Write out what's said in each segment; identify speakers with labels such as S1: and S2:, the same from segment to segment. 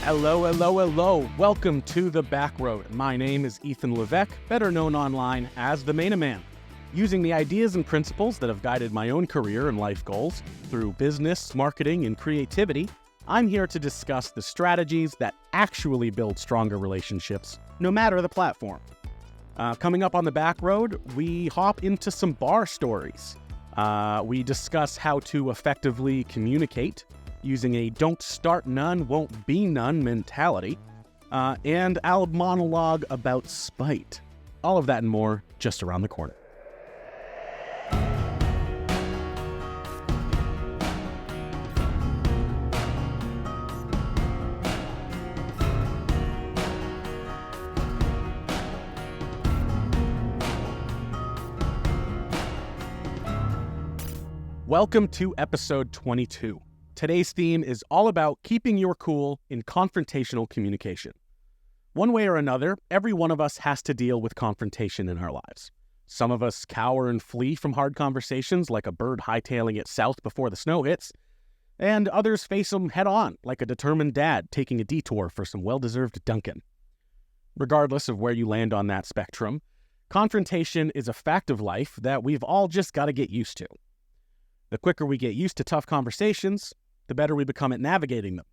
S1: Hello, hello, hello. Welcome to the Backroad. My name is Ethan Levesque, better known online as the Main Man. Using the ideas and principles that have guided my own career and life goals through business, marketing, and creativity, I'm here to discuss the strategies that actually build stronger relationships, no matter the platform. Coming up on the Backroad, we hop into some bar stories. We discuss how to effectively communicate using a don't start none, won't be none mentality, and I'll monologue about spite. All of that and more just around the corner. Welcome to episode 22. Today's theme is all about keeping your cool in confrontational communication. One way or another, every one of us has to deal with confrontation in our lives. Some of us cower and flee from hard conversations like a bird hightailing it south before the snow hits, and others face them head on like a determined dad taking a detour for some well-deserved Dunkin'. Regardless of where you land on that spectrum, confrontation is a fact of life that we've all just got to get used to. The quicker we get used to tough conversations, the better we become at navigating them.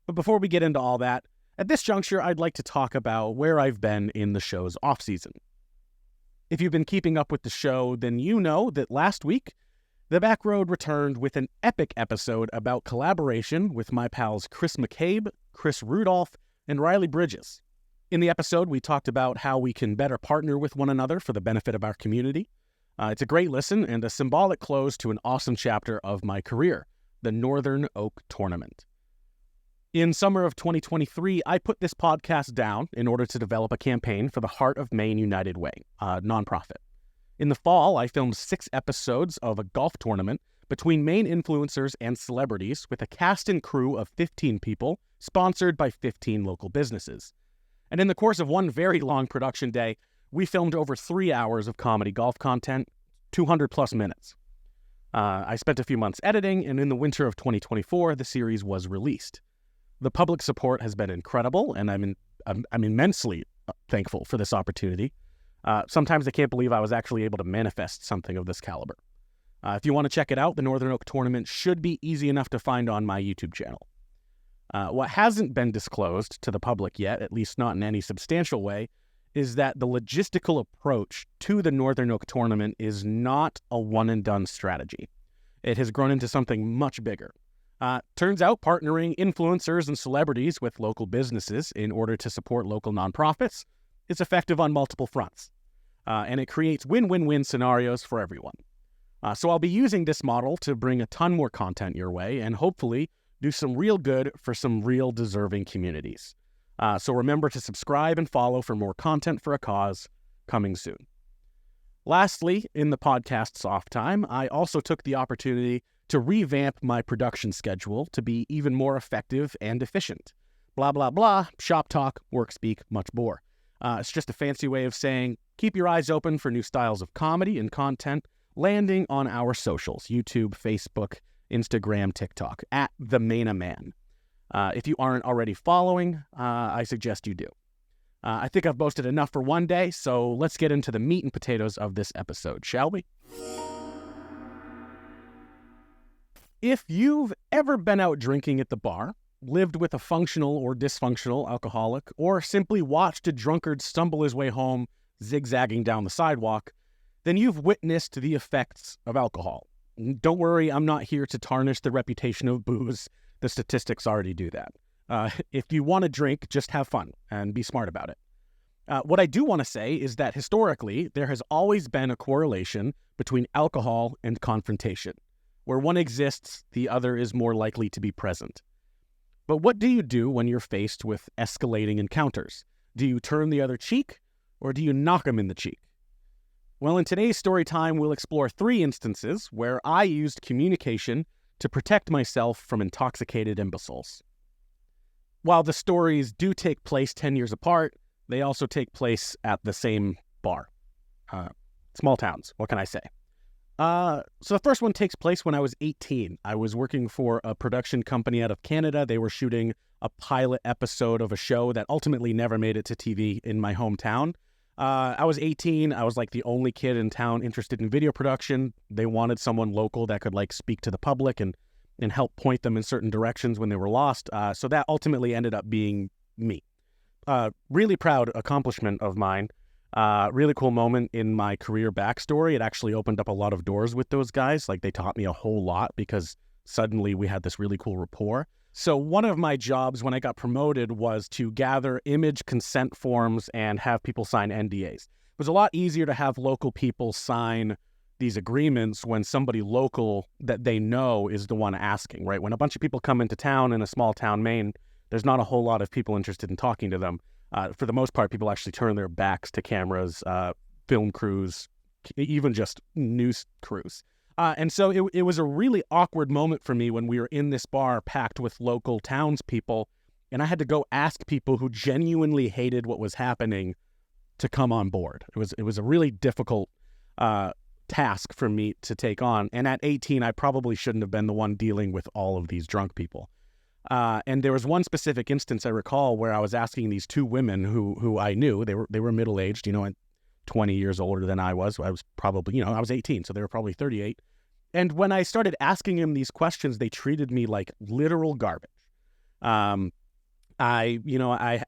S1: But before we get into all that, at this juncture, I'd like to talk about where I've been in the show's off-season. If you've been keeping up with the show, then you know that last week, the Backroad returned with an epic episode about collaboration with my pals Chris McCabe, Chris Rudolph, and Riley Bridges. In the episode, we talked about how we can better partner with one another for the benefit of our community. It's a great listen and a symbolic close to an awesome chapter of my career, the Northern Oak Tournament. In summer of 2023, I put this podcast down in order to develop a campaign for the Heart of Maine United Way, a nonprofit. In the fall, I filmed 6 episodes of a golf tournament between Maine influencers and celebrities with a cast and crew of 15 people, sponsored by 15 local businesses. And in the course of one very long production day, we filmed over 3 hours of comedy golf content, 200 plus minutes. I spent a few months editing, and in the winter of 2024, the series was released. The public support has been incredible, and I'm immensely thankful for this opportunity. Sometimes I can't believe I was actually able to manifest something of this caliber. If you want to check it out, the Northern Oak Tournament should be easy enough to find on my YouTube channel. What hasn't been disclosed to the public yet, at least not in any substantial way, is that the logistical approach to the Northern Oak Tournament is not a one-and-done strategy. It has grown into something much bigger. Turns out partnering influencers and celebrities with local businesses in order to support local nonprofits is effective on multiple fronts, and it creates win-win-win scenarios for everyone. So I'll be using this model to bring a ton more content your way and hopefully do some real good for some real deserving communities. So remember to subscribe and follow for more content for a cause coming soon. Lastly, in the podcast's off time, I also took the opportunity to revamp my production schedule to be even more effective and efficient. Blah, blah, blah, shop talk, work speak, much more. It's just a fancy way of saying keep your eyes open for new styles of comedy and content landing on our socials, YouTube, Facebook, Instagram, TikTok, at The Main Man. If you aren't already following, I suggest you do. I think I've boasted enough for one day, so let's get into the meat and potatoes of this episode, shall we? If you've ever been out drinking at the bar, lived with a functional or dysfunctional alcoholic, or simply watched a drunkard stumble his way home zigzagging down the sidewalk, then you've witnessed the effects of alcohol. Don't worry, I'm not here to tarnish the reputation of booze. The statistics already do that. If you want to drink, just have fun and be smart about it. What I do want to say is that historically, there has always been a correlation between alcohol and confrontation. Where one exists, the other is more likely to be present. But what do you do when you're faced with escalating encounters? Do you turn the other cheek, or do you knock them in the cheek? Well, in today's story time, we'll explore 3 instances where I used communication to protect myself from intoxicated imbeciles. While the stories do take place 10 years apart, they also take place at the same bar. Small towns, what can I say? So the first one takes place when I was 18. I was working for a production company out of Canada. They were shooting a pilot episode of a show that ultimately never made it to TV in my hometown. I was 18. I was like the only kid in town interested in video production. They wanted someone local that could like speak to the public and help point them in certain directions when they were lost. So that ultimately ended up being me. Really proud accomplishment of mine. Really cool moment in my career backstory. It actually opened up a lot of doors with those guys. Like they taught me a whole lot because suddenly we had this really cool rapport. So one of my jobs when I got promoted was to gather image consent forms and have people sign NDAs. It was a lot easier to have local people sign these agreements when somebody local that they know is the one asking, right? When a bunch of people come into town in a small town, Maine, there's not a whole lot of people interested in talking to them. For the most part, people actually turn their backs to cameras, film crews, even just news crews. And so it was a really awkward moment for me when we were in this bar packed with local townspeople, and I had to go ask people who genuinely hated what was happening to come on board. It was a really difficult task for me to take on. And at 18, I probably shouldn't have been the one dealing with all of these drunk people. And there was one specific instance I recall where I was asking these two women who I knew. They were middle-aged, 20 years older than I was. I was probably, I was 18, so they were probably 38. And when I started asking them these questions, they treated me like literal garbage. I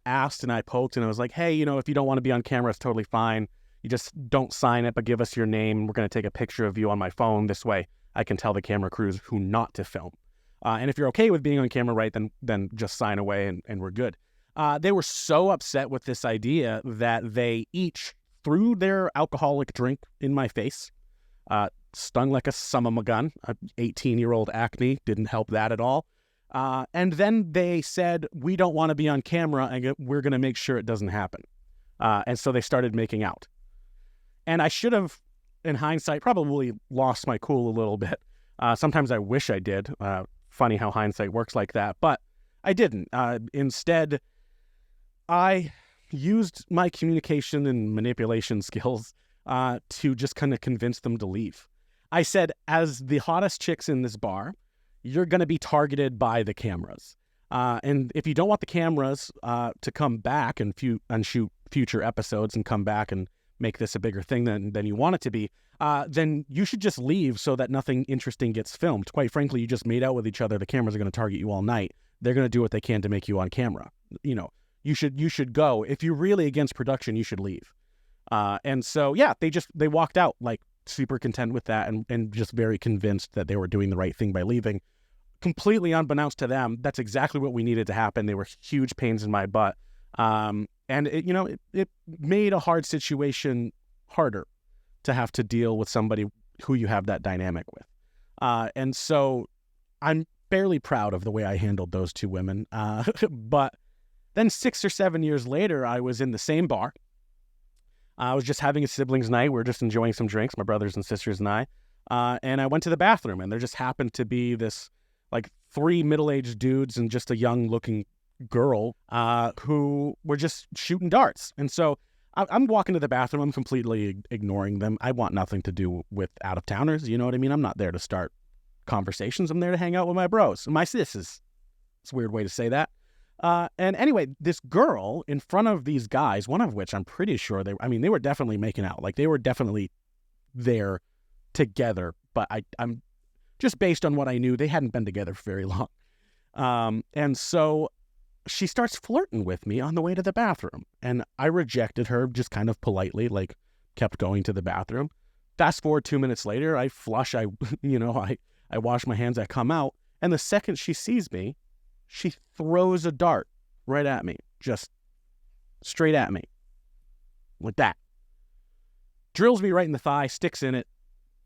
S1: asked and I poked and I was like, hey, if you don't want to be on camera, it's totally fine. You just don't sign it, but give us your name. We're going to take a picture of you on my phone. This way I can tell the camera crews who not to film. And if you're okay with being on camera, right, then just sign away and we're good. They were so upset with this idea that they each threw their alcoholic drink in my face, stung like a son of a gun. 18-year-old acne didn't help that at all. And then they said, we don't want to be on camera and we're going to make sure it doesn't happen. And so they started making out. And I should have, in hindsight, probably lost my cool a little bit. Sometimes I wish I did. Funny how hindsight works like that, but I didn't. Instead, I used my communication and manipulation skills to just kind of convince them to leave. I said, as the hottest chicks in this bar, you're going to be targeted by the cameras. And if you don't want the cameras to come back and shoot future episodes and come back and make this a bigger thing than you want it to be, then you should just leave so that nothing interesting gets filmed. Quite frankly, you just made out with each other. The cameras are going to target you all night. They're going to do what they can to make you on camera. You should go. If you're really against production, you should leave. And so, yeah, they walked out like super content with that and just very convinced that they were doing the right thing by leaving. Completely unbeknownst to them, that's exactly what we needed to happen. They were huge pains in my butt. And it made a hard situation harder to have to deal with somebody who you have that dynamic with. And so I'm fairly proud of the way I handled those two women. But then 6 or 7 years later, I was in the same bar. I was just having a siblings night. We were just enjoying some drinks, my brothers and sisters and I. And I went to the bathroom, and there just happened to be this, like, 3 middle-aged dudes and just a young-looking girl who were just shooting darts. And so I'm walking to the bathroom. I'm completely ignoring them. I want nothing to do with out-of-towners. You know what I mean? I'm not there to start conversations. I'm there to hang out with my bros. My sisses. It's a weird way to say that. And anyway, this girl in front of these guys, one of which I'm pretty sure they were definitely making out. Like, they were definitely there together. But I'm just based on what I knew, they hadn't been together for very long. And so she starts flirting with me on the way to the bathroom. And I rejected her just kind of politely, like kept going to the bathroom. Fast forward 2 minutes later, I flush, I wash my hands, I come out. And the second she sees me, she throws a dart right at me, just straight at me, like that. Drills me right in the thigh, sticks in it,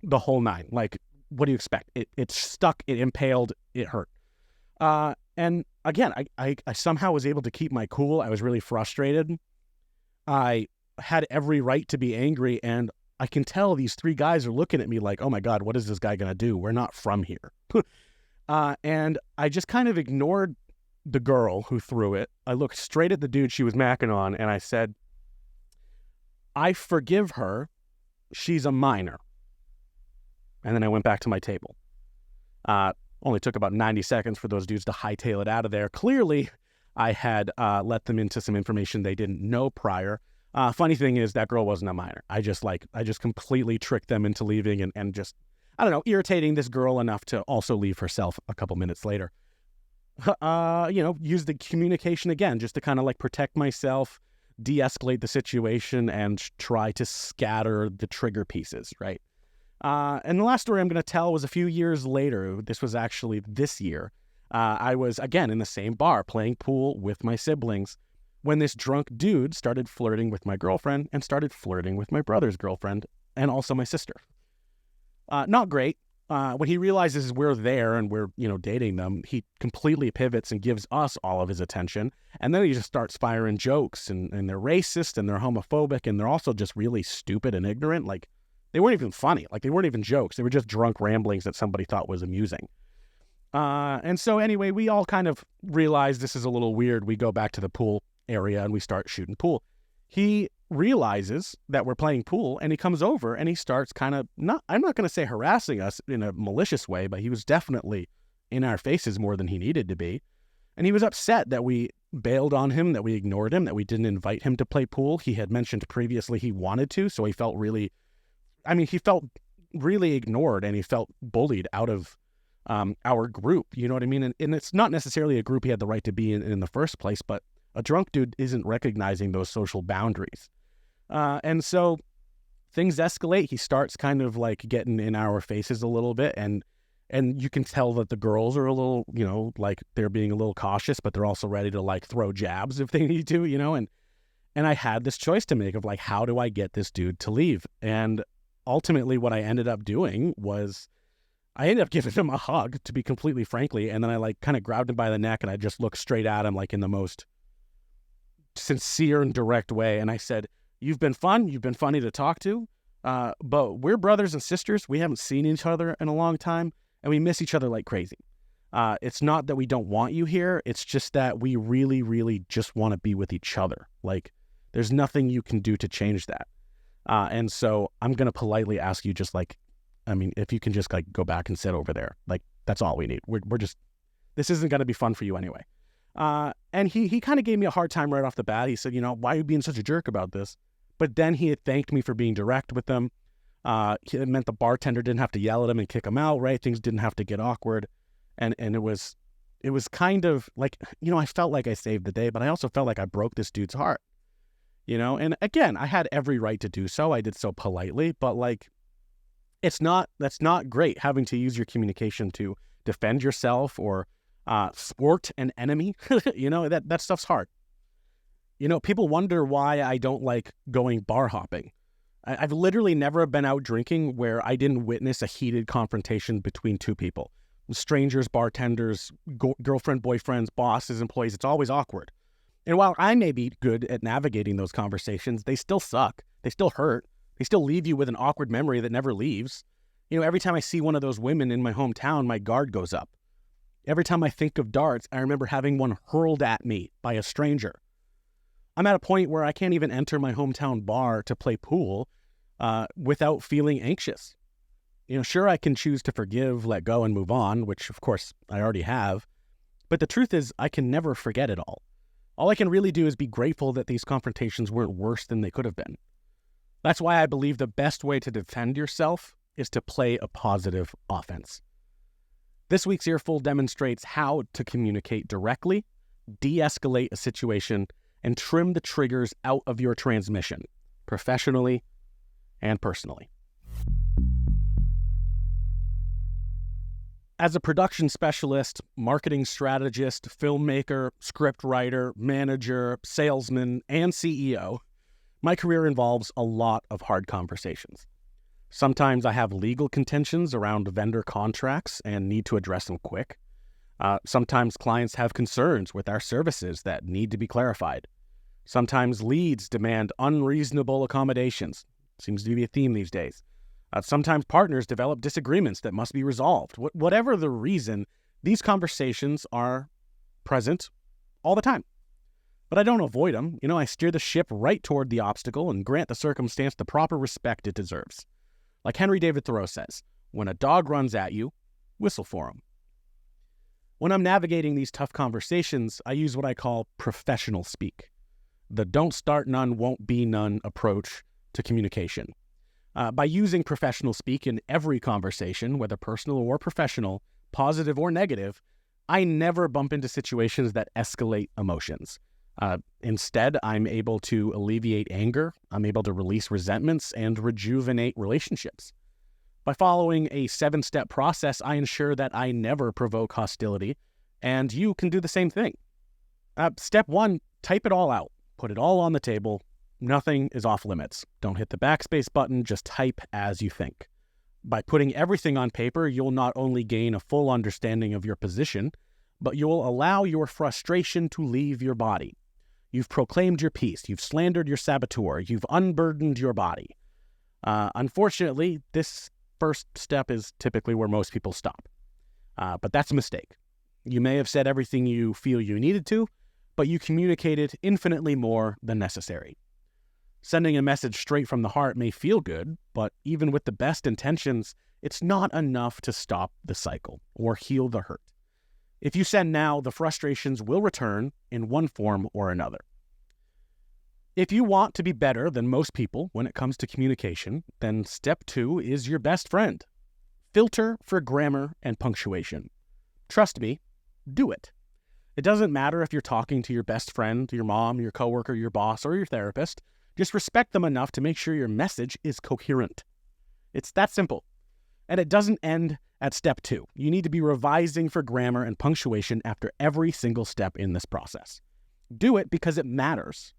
S1: the whole nine. Like, what do you expect? It stuck, it impaled, it hurt. And again, I somehow was able to keep my cool. I was really frustrated. I had every right to be angry, and I can tell these 3 guys are looking at me like, oh my God, what is this guy going to do? We're not from here. And I just kind of ignored the girl who threw it. I looked straight at the dude she was macking on, and I said, I forgive her. She's a minor. And then I went back to my table. Only took about 90 seconds for those dudes to hightail it out of there. Clearly, I had let them into some information they didn't know prior. Funny thing is, that girl wasn't a minor. I just completely tricked them into leaving and just, I don't know, irritating this girl enough to also leave herself a couple minutes later. Use the communication again, just to kind of like protect myself, de-escalate the situation, and try to scatter the trigger pieces, right? And the last story I'm going to tell was a few years later. This was actually this year. I was, again, in the same bar playing pool with my siblings when this drunk dude started flirting with my girlfriend and started flirting with my brother's girlfriend and also my sister. Not great. When he realizes we're there and we're, dating them, he completely pivots and gives us all of his attention. And then he just starts firing jokes and they're racist and they're homophobic and they're also just really stupid and ignorant. Like, they weren't even funny. Like, they weren't even jokes. They were just drunk ramblings that somebody thought was amusing. And so anyway, we all kind of realize this is a little weird. We go back to the pool area and we start shooting pool. He realizes that we're playing pool and he comes over and he starts kind of, I'm not going to say harassing us in a malicious way, but he was definitely in our faces more than he needed to be. And he was upset that we bailed on him, that we ignored him, that we didn't invite him to play pool. He had mentioned previously he wanted to, so he felt really ignored and he felt bullied out of our group. You know what I mean? And it's not necessarily a group he had the right to be in the first place, but a drunk dude isn't recognizing those social boundaries. And so things escalate. He starts kind of like getting in our faces a little bit. And you can tell that the girls are a little, like they're being a little cautious, but they're also ready to like throw jabs if they need to, and I had this choice to make of like, how do I get this dude to leave? And ultimately what I ended up doing was I ended up giving him a hug, to be completely frankly. And then I like kind of grabbed him by the neck and I just looked straight at him like in the most sincere and direct way. And I said, you've been fun. You've been funny to talk to. But we're brothers and sisters. We haven't seen each other in a long time and we miss each other like crazy. It's not that we don't want you here. It's just that we really, really just want to be with each other. Like, there's nothing you can do to change that. And so I'm going to politely ask you if you can just like go back and sit over there. Like, that's all we need. We're just, this isn't going to be fun for you anyway. And he kind of gave me a hard time right off the bat. He said, why are you being such a jerk about this? But then he had thanked me for being direct with them. It meant the bartender didn't have to yell at him and kick him out, right? Things didn't have to get awkward. And it was kind of like, I felt like I saved the day, but I also felt like I broke this dude's heart, and again, I had every right to do so. I did so politely, but like, that's not great having to use your communication to defend yourself or thwart an enemy. That stuff's hard. People wonder why I don't like going bar hopping. I've literally never been out drinking where I didn't witness a heated confrontation between two people. Strangers, bartenders, girlfriend, boyfriends, bosses, employees. It's always awkward. And while I may be good at navigating those conversations, they still suck. They still hurt. They still leave you with an awkward memory that never leaves. Every time I see one of those women in my hometown, my guard goes up. Every time I think of darts, I remember having one hurled at me by a stranger. I'm at a point where I can't even enter my hometown bar to play pool without feeling anxious. Sure, I can choose to forgive, let go, and move on, which of course I already have. But the truth is, I can never forget it all. All I can really do is be grateful that these confrontations weren't worse than they could have been. That's why I believe the best way to defend yourself is to play a positive offense. This week's Earful demonstrates how to communicate directly, de-escalate a situation, and trim the triggers out of your transmission, professionally and personally. As a production specialist, marketing strategist, filmmaker, scriptwriter, manager, salesman, and CEO, my career involves a lot of hard conversations. Sometimes I have legal contentions around vendor contracts and need to address them quick. Sometimes clients have concerns with our services that need to be clarified. Sometimes leads demand unreasonable accommodations. Seems to be a theme these days. Sometimes partners develop disagreements that must be resolved. Whatever the reason, these conversations are present all the time. But I don't avoid them. I steer the ship right toward the obstacle and grant the circumstance the proper respect it deserves. Like Henry David Thoreau says, When a dog runs at you, whistle for him. When I'm navigating these tough conversations, I use what I call professional speak, the don't start none, won't be none approach to communication. By using professional speak in every conversation, whether personal or professional, positive or negative, I never bump into situations that escalate emotions. Instead, I'm able to alleviate anger, I'm able to release resentments, and rejuvenate relationships. By following a 7-step process, I ensure that I never provoke hostility, and you can do the same thing. Step 1, type it all out. Put it all on the table. Nothing is off limits. Don't hit the backspace button, just type as you think. By putting everything on paper, you'll not only gain a full understanding of your position, but you'll allow your frustration to leave your body. You've proclaimed your piece. You've slandered your saboteur. You've unburdened your body. Unfortunately, this first step is typically where most people stop. But that's a mistake. You may have said everything you feel you needed to, but you communicated infinitely more than necessary. Sending a message straight from the heart may feel good, but even with the best intentions, it's not enough to stop the cycle or heal the hurt. If you send now, the frustrations will return in one form or another. If you want to be better than most people when it comes to communication, then step 2 is your best friend. Filter for grammar and punctuation. Trust me, do it. It doesn't matter if you're talking to your best friend, your mom, your coworker, your boss, or your therapist. Just respect them enough to make sure your message is coherent. It's that simple. And it doesn't end at step 2. You need to be revising for grammar and punctuation after every single step in this process. Do it because it matters.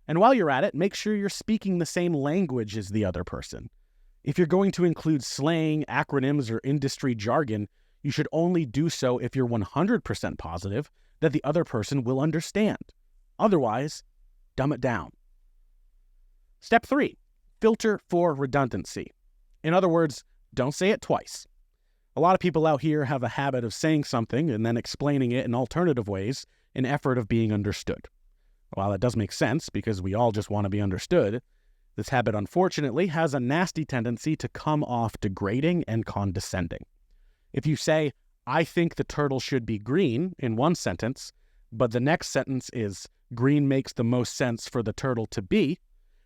S1: And while you're at it, make sure you're speaking the same language as the other person. If you're going to include slang, acronyms, or industry jargon, you should only do so if you're 100% positive that the other person will understand. Otherwise, dumb it down. Step 3, filter for redundancy. In other words, don't say it twice. A lot of people out here have a habit of saying something and then explaining it in alternative ways in effort of being understood. While that does make sense because we all just want to be understood, this habit unfortunately has a nasty tendency to come off degrading and condescending. If you say, I think the turtle should be green in one sentence, but the next sentence is, green makes the most sense for the turtle to be,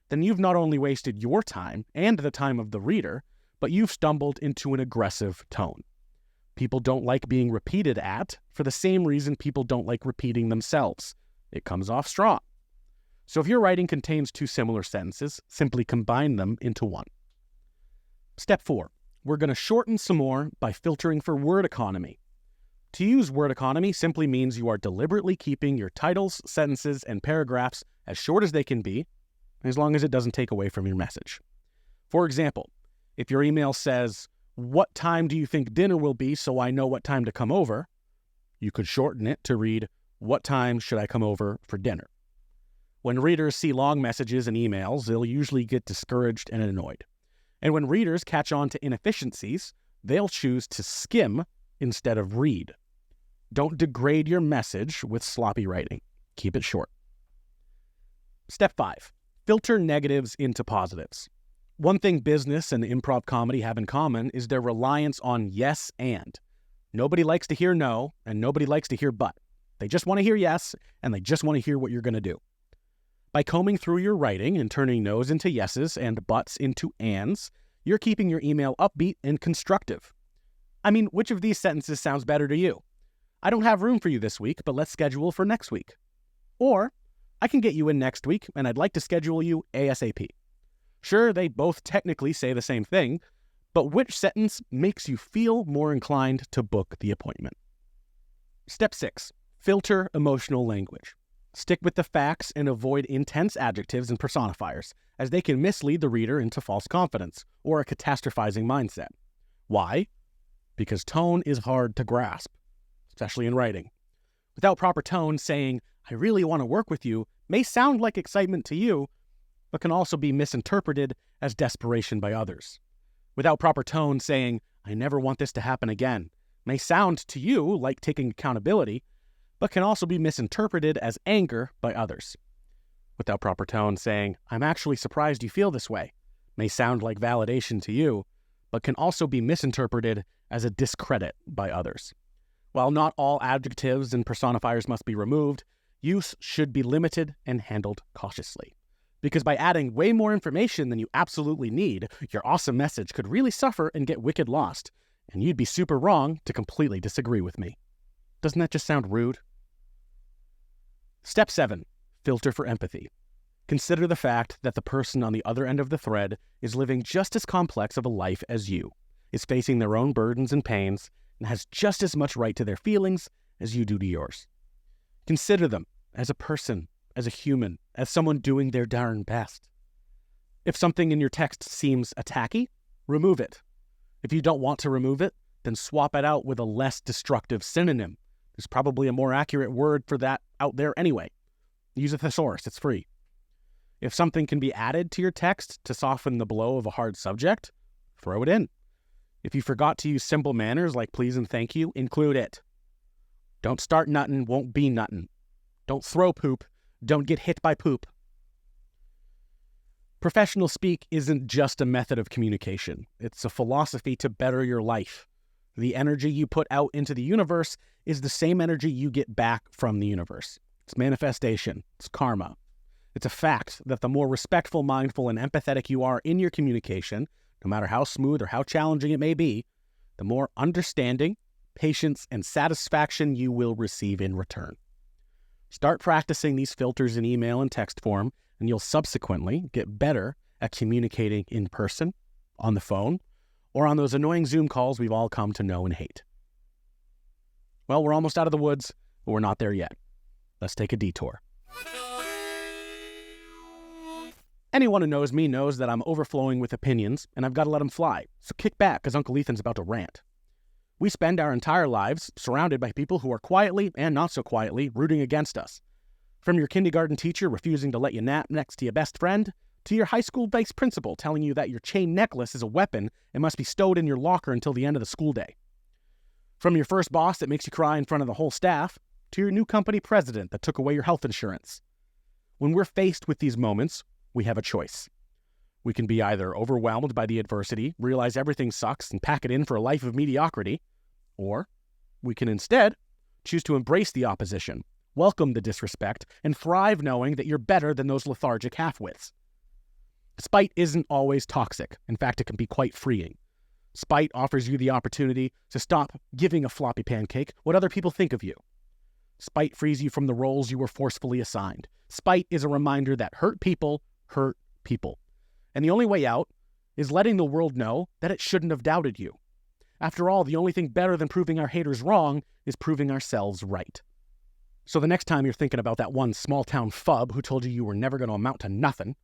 S1: then you've not only wasted your time and the time of the reader, but you've stumbled into an aggressive tone. People don't like being repeated at for the same reason people don't like repeating themselves. It comes off strong. So if your writing contains 2 similar sentences, simply combine them into one. Step 4. We're going to shorten some more by filtering for word economy. To use word economy simply means you are deliberately keeping your titles, sentences, and paragraphs as short as they can be, as long as it doesn't take away from your message. For example, if your email says, what time do you think dinner will be so I know what time to come over? You could shorten it to read, what time should I come over for dinner? When readers see long messages and emails, they'll usually get discouraged and annoyed. And when readers catch on to inefficiencies, they'll choose to skim instead of read. Don't degrade your message with sloppy writing. Keep it short. Step 5. Filter negatives into positives. One thing business and improv comedy have in common is their reliance on yes and. Nobody likes to hear no, and nobody likes to hear but. They just want to hear yes, and they just want to hear what you're going to do. By combing through your writing and turning no's into yeses and buts into ands, you're keeping your email upbeat and constructive. I mean, which of these sentences sounds better to you? I don't have room for you this week, but let's schedule for next week. Or, I can get you in next week, and I'd like to schedule you ASAP. Sure, they both technically say the same thing, but which sentence makes you feel more inclined to book the appointment? Step 6. Filter emotional language. Stick with the facts and avoid intense adjectives and personifiers, as they can mislead the reader into false confidence or a catastrophizing mindset. Why? Because tone is hard to grasp, especially in writing. Without proper tone, saying, I really want to work with you, may sound like excitement to you, but can also be misinterpreted as desperation by others. Without proper tone, saying, I never want this to happen again, may sound to you like taking accountability, but can also be misinterpreted as anger by others. Without proper tone, saying, I'm actually surprised you feel this way, may sound like validation to you, but can also be misinterpreted as a discredit by others. While not all adjectives and personifiers must be removed, use should be limited and handled cautiously. Because by adding way more information than you absolutely need, your awesome message could really suffer and get wicked lost, and you'd be super wrong to completely disagree with me. Doesn't that just sound rude? Step 7. Filter for empathy. Consider the fact that the person on the other end of the thread is living just as complex of a life as you, is facing their own burdens and pains, and has just as much right to their feelings as you do to yours. Consider them as a person, as a human, as someone doing their darn best. If something in your text seems attacky, remove it. If you don't want to remove it, then swap it out with a less destructive synonym. There's probably a more accurate word for that out there anyway. Use a thesaurus, it's free. If something can be added to your text to soften the blow of a hard subject, throw it in. If you forgot to use simple manners like please and thank you, include it. Don't start nuttin', won't be nuttin'. Don't throw poop, don't get hit by poop. Professional speak isn't just a method of communication. It's a philosophy to better your life. The energy you put out into the universe is the same energy you get back from the universe. It's manifestation. It's karma. It's a fact that the more respectful, mindful, and empathetic you are in your communication, no matter how smooth or how challenging it may be, the more understanding, patience, and satisfaction you will receive in return. Start practicing these filters in email and text form, and you'll subsequently get better at communicating in person, on the phone, or on those annoying Zoom calls we've all come to know and hate. Well, we're almost out of the woods, but we're not there yet. Let's take a detour. Anyone who knows me knows that I'm overflowing with opinions, and I've got to let them fly. So kick back, because Uncle Ethan's about to rant. We spend our entire lives surrounded by people who are quietly, and not so quietly, rooting against us. From your kindergarten teacher refusing to let you nap next to your best friend, to your high school vice principal telling you that your chain necklace is a weapon and must be stowed in your locker until the end of the school day. From your first boss that makes you cry in front of the whole staff, to your new company president that took away your health insurance. When we're faced with these moments, we have a choice. We can be either overwhelmed by the adversity, realize everything sucks, and pack it in for a life of mediocrity, or we can instead choose to embrace the opposition, welcome the disrespect, and thrive knowing that you're better than those lethargic half-wits. Spite isn't always toxic. In fact, it can be quite freeing. Spite offers you the opportunity to stop giving a floppy pancake what other people think of you. Spite frees you from the roles you were forcefully assigned. Spite is a reminder that hurt people hurt people. And the only way out is letting the world know that it shouldn't have doubted you. After all, the only thing better than proving our haters wrong is proving ourselves right. So the next time you're thinking about that one small-town fub who told you you were never going to amount to nothing, you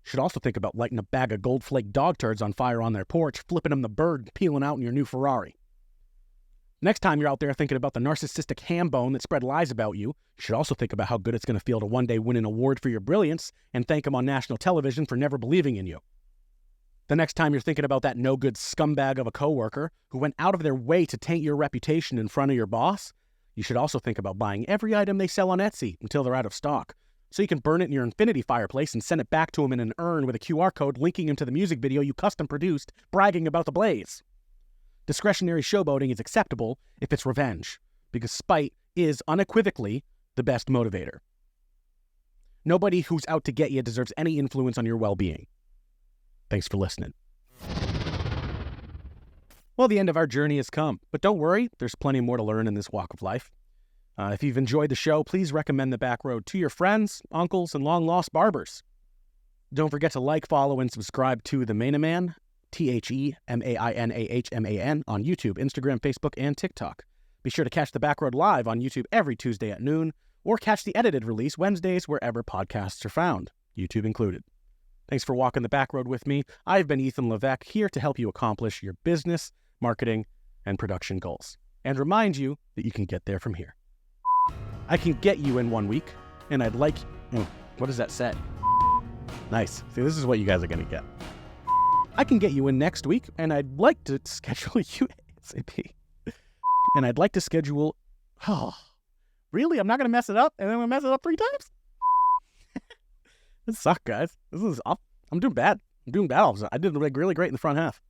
S1: should also think about lighting a bag of gold flake dog turds on fire on their porch, flipping them the bird, peeling out in your new Ferrari. Next time you're out there thinking about the narcissistic ham bone that spread lies about you, you should also think about how good it's going to feel to one day win an award for your brilliance and thank him on national television for never believing in you. The next time you're thinking about that no-good scumbag of a coworker who went out of their way to taint your reputation in front of your boss, you should also think about buying every item they sell on Etsy until they're out of stock, so you can burn it in your infinity fireplace and send it back to him in an urn with a QR code linking him to the music video you custom produced, bragging about the blaze. Discretionary showboating is acceptable if it's revenge, because spite is unequivocally the best motivator. Nobody who's out to get you deserves any influence on your well-being. Thanks for listening. Well, the end of our journey has come, but don't worry, there's plenty more to learn in this walk of life. If you've enjoyed the show, please recommend the Backroad to your friends, uncles, and long-lost barbers. Don't forget to like, follow, and subscribe to The Mainaman, TheMainahman, on YouTube, Instagram, Facebook, and TikTok. Be sure to catch the Backroad live on YouTube every Tuesday at noon, or catch the edited release Wednesdays wherever podcasts are found, YouTube included. Thanks for walking the Backroad with me. I've been Ethan Levesque, here to help you accomplish your business, marketing, and production goals, and remind you that you can get there from here. I can get you in 1 week, and I'd like... what does that say? Nice. See, this is what you guys are going to get. I can get you in next week, and I'd like to schedule you ASAP. And I'd like to schedule... Oh, really? I'm not going to mess it up, and then I'm going to mess it up 3 times? This sucks, guys. This is up. I'm doing bad. I did really great in the front half.